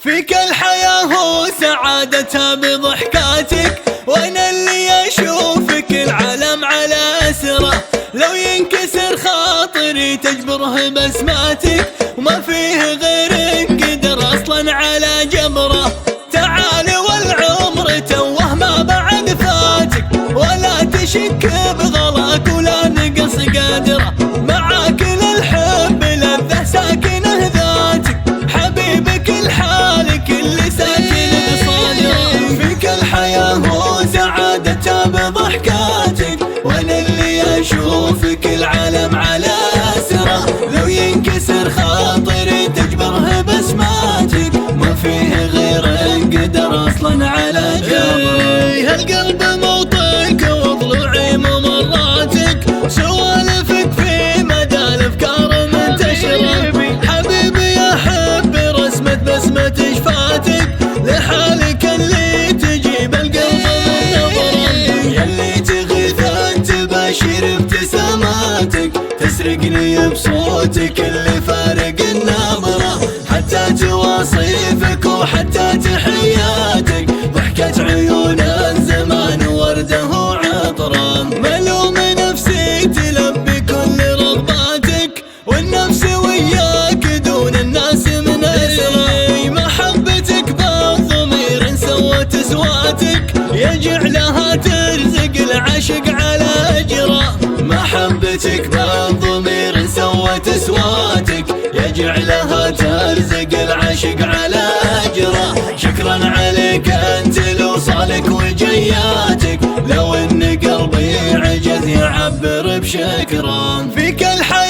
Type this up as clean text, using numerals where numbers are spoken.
فيك الحياة وسعادتها بضحكاتك، وانا اللي اشوفك العالم على اسره. لو ينكسر خاطري تجبره بسماتك، وما فيه غيرك قدر اصلا على جبره. تعالي والعمر توه ما بعد فاتك، ولا تشك بغلاك ولا نقص قدره. معاك للحب لذة ساكنه ذاتك، حبيبك الحالك اللي ساكن بصدره. فيك الحياة وسعادتها بضحكاتك، وانا اللي اشوفك العالم على اسره. لو ينكسر خاطري تجبره بسماتك، ما فيه غيرك قدر اصلا على جبره. هالقلب موطنك وضلوعي ممراتك، سوالفك في مدى الافكار منتشره. حبيبي احب رسمة بسمة شفاتك، لحالك اللي تجيب القلب من نظره. يلي تغيث انت باشر ابتساماتك، تسرقني بصوتك اللي فارق النبره. حتى تواصيفك وحتى تحياتك، ضحكة عيون الزمان ورده وعطره. ملوم نفسي تلبي كل رغباتك، والنفس وياك دون الناس من اسره. محبتك بالضمير سوت سواتك، يجعلها ترزق العشق على اجره. محبتك بالضمير سوت سواتك، يجعلها ترزق العشق على اجره. شكرا عليك انت لوصالك وجياتك، لو ان قلبي عجز يعبر بشكرا. فيك الحياة